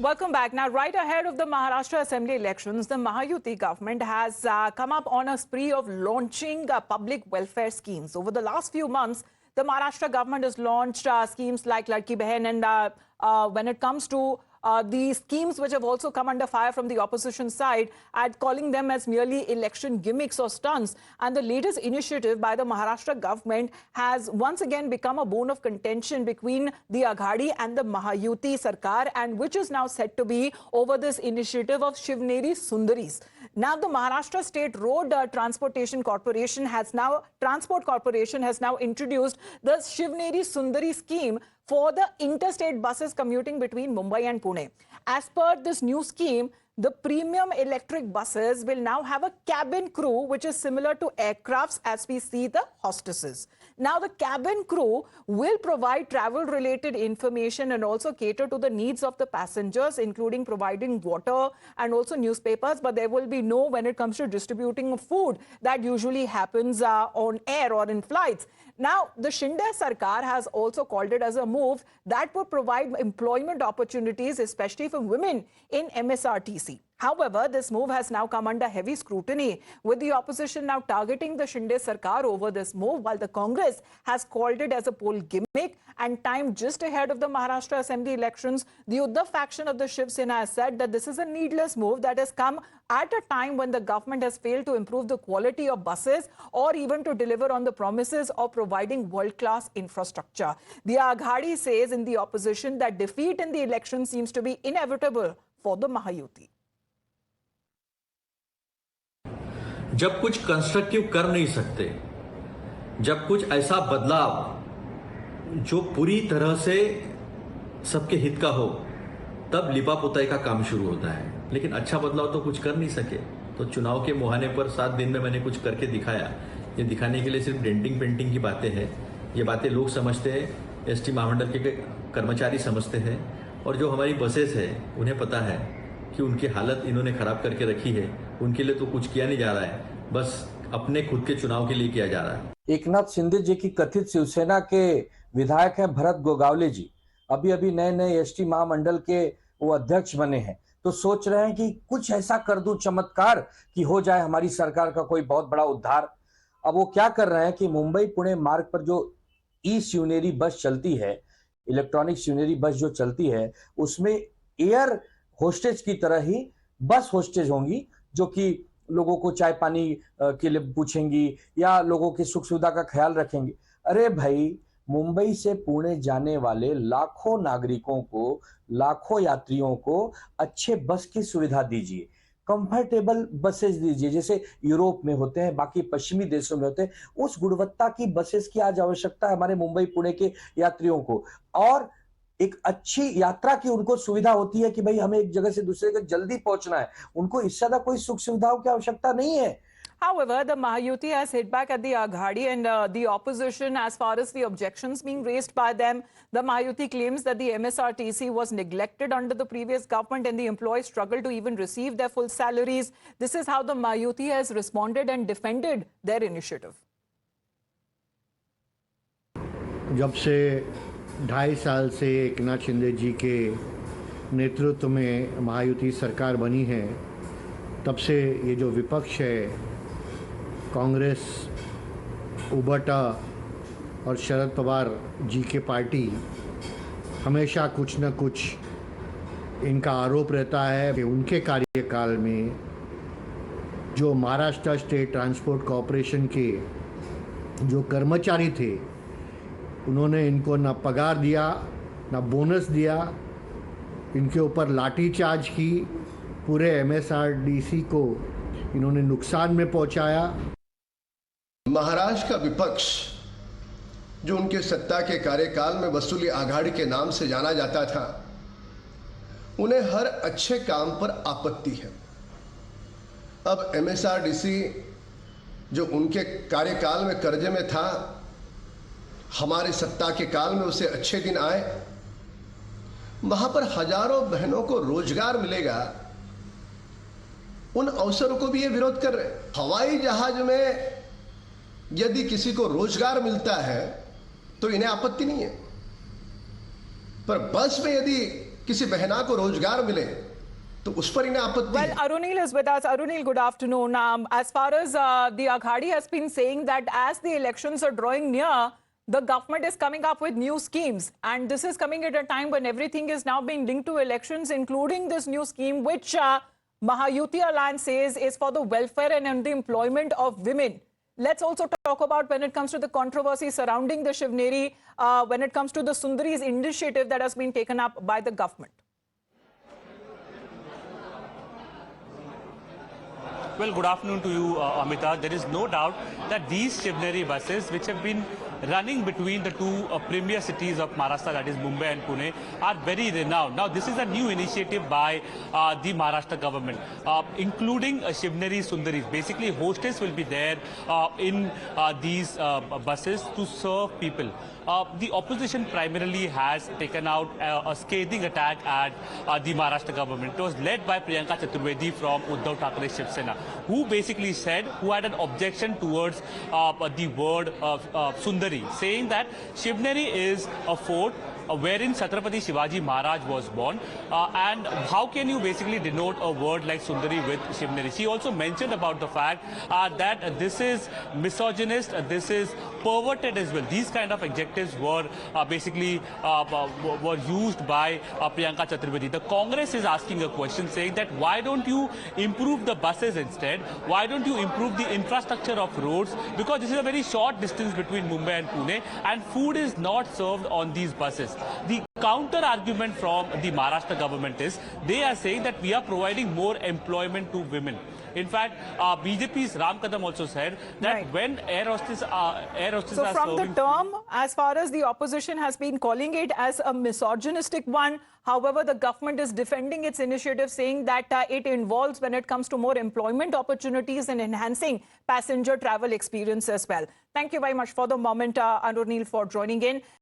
Welcome back. Now, right ahead of the Maharashtra Assembly elections, the Mahayuti government has come up on a spree of launching public welfare schemes. Over the last few months, the Maharashtra government has launched schemes like Ladki Behan, and when it comes to the schemes which have also come under fire from the opposition side, at calling them as merely election gimmicks or stunts. And the latest initiative by the Maharashtra government has once again become a bone of contention between the Aghadi and the Mahayuti Sarkar, and which is now said to be over this initiative of Shivneri Sundaris. Now, the Maharashtra State Road Transportation Corporation has now introduced the Shivneri Sundari scheme for the interstate buses commuting between Mumbai and Pune. As per this new scheme, the premium electric buses will now have a cabin crew which is similar to aircrafts as we see the hostesses. Now, the cabin crew will provide travel-related information and also cater to the needs of the passengers, including providing water and also newspapers, but there will be no when it comes to distributing food that usually happens on air or in flights. Now, the Shinde Sarkar has also called it as a move that would provide employment opportunities, especially for women in MSRTC. However, this move has now come under heavy scrutiny, with the opposition now targeting the Shinde Sarkar over this move, while the Congress has called it as a poll gimmick. And timed just ahead of the Maharashtra Assembly elections, the Uddhav faction of the Shiv Sena has said that this is a needless move that has come at a time when the government has failed to improve the quality of buses or even to deliver on the promises of providing world-class infrastructure. The Aghadi says in the opposition that defeat in the election seems to be inevitable for the Mahayuti. जब कुछ constructive कर नहीं सकते, जब कुछ ऐसा बदलाव जो पूरी तरह से सबके हित का हो, तब लिपापोताई का काम शुरू होता है। लेकिन अच्छा बदलाव तो कुछ कर नहीं सके, तो चुनाव के मुहाने पर 7 दिन में मैंने कुछ करके दिखाया। ये दिखाने के लिए सिर्फ डेंटिंग पेंटिंग की बातें हैं। ये बातें लोग समझते हैं, एसटी महामंडल के कर्मचारी समझते हैं, और जो हमारी बसेस है उन्हें पता है कि उनकी हालत इन्होंने खराब करके रखी है। उनके लिए तो कुछ किया नहीं जा रहा है, बस अपने खुद के चुनाव के लिए किया जा रहा है। एकनाथ शिंदे जी की कथित शिवसेना के विधायक हैं भरत गोगावले जी, अभी नए एसटी महामंडल के वो अध्यक्ष बने हैं, तो सोच रहे हैं कि कुछ ऐसा कर दूं चमत्कार कि हो जाए हमारी सरकार का कोई बहुत बड़ा उद्धार। अब वो क्या कर रहे हैं कि मुंबई पुणे मार्ग पर जो ई शिवनेरी बस चलती है, इलेक्ट्रॉनिक शिवनेरी बस जो चलती है, उसमें एयर होस्टेज की तरह ही बस होस्टेज होंगी, जो कि लोगों को चाय पानी के लिए पूछेंगी या लोगों की सुख सुविधा का ख्याल रखेंगी। अरे भाई, मुंबई से पुणे जाने वाले लाखों नागरिकों को, लाखों यात्रियों को अच्छे बस की सुविधा दीजिए, कंफर्टेबल बसेस दीजिए, जैसे यूरोप में होते हैं, बाकी पश्चिमी देशों में होते हैं। उस गुणवत्ता की बसेस की आज आवश्यकता है हमारे मुंबई पुणे के यात्रियों को, और एक अच्छी यात्रा की उनको सुविधा होती है कि भाई हमें एक जगह से दूसरे जगह जल्दी पहुंचना है, उनको इससे ज्यादा कोई सुख सुविधाओं की आवश्यकता नहीं है। However, the Mahayuti has hit back at the Aghadi and the opposition as far as the objections being raised by them. The Mahayuti claims that the MSRTC was neglected under the previous government and the employees struggled to even receive their full salaries. This is how the Mahayuti has responded and defended their initiative. जब से 2.5 साल से एकनाथ शिंदे जी के नेतृत्व में महायुति सरकार बनी है, तब से ये जो विपक्ष है, कांग्रेस, उबटा और शरद पवार जी के पार्टी, हमेशा कुछ न कुछ इनका आरोप रहता है कि उनके कार्यकाल में जो महाराष्ट्र स्टेट ट्रांसपोर्ट कॉरपोरेशन के जो कर्मचारी थे, उन्होंने इनको ना पगार दिया, ना बोनस दिया, इनके ऊपर लाठीचार्ज की, पूरे MSRTC को इन्होंने नुकसान में पहुंचाया। महाराष्ट्र का विपक्ष जो उनके सत्ता के कार्यकाल में वसूली आघाड़ी के नाम से जाना जाता था, उन्हें हर अच्छे काम पर आपत्ति है। अब MSRTC जो उनके कार्यकाल में कर्जे में था, हमारे सत्ता के काल में उसे अच्छे दिन आए, वहां पर हजारों बहनों को रोजगार मिलेगा, उन अवसरों को भी ये विरोध कर रहे हैं। हवाई जहाज में यदि किसी को रोजगार मिलता है तो इन्हें आपत्ति नहीं है, पर बस में यदि किसी बहना को रोजगार मिले तो उस पर इन्हें आपत्ति Well, है। Arunil is with us. Arunil, good afternoon. As far as the Aghadi has been saying that as the elections are drawing near, the government is coming up with new schemes. And this is coming at a time when everything is now being linked to elections, including this new scheme, which Mahayuti Alliance says is for the welfare and the employment of women. Let's also talk about when it comes to the controversy surrounding the Shivneri, when it comes to the Sundari's initiative that has been taken up by the government. Well, good afternoon to you, Amita. There is no doubt that these Shivneri buses, which have been running between the two premier cities of Maharashtra, that is Mumbai and Pune, are very renowned. Now, this is a new initiative by the Maharashtra government, including Shivneri Sundaris. Basically, hostess will be there in these buses to serve people. The opposition primarily has taken out a scathing attack at the Maharashtra government. It was led by Priyanka Chaturvedi from Uddhav Thackeray Shiv Sena, who basically said, who had an objection towards the word Sundari, saying that Shivneri is a fort wherein Chhatrapati Shivaji Maharaj was born, and how can you basically denote a word like Sundari with Shivneri? She also mentioned about the fact that this is misogynist, this is perverted as well. These kind of adjectives were basically were used by Priyanka Chaturvedi. The Congress is asking a question saying that why don't you improve the buses instead? Why don't you improve the infrastructure of roads? Because this is a very short distance between Mumbai and Pune, and food is not served on these buses. The counter argument from the Maharashtra government is they are saying that we are providing more employment to women. In fact, BJP's Ram Kadam also said that Right. when air hostesses So are from the serving term, as far as the opposition has been calling it as a misogynistic one, however, the government is defending its initiative, saying that it involves when it comes to more employment opportunities and enhancing passenger travel experience as well. Thank you very much for the moment, Anurneil, for joining in.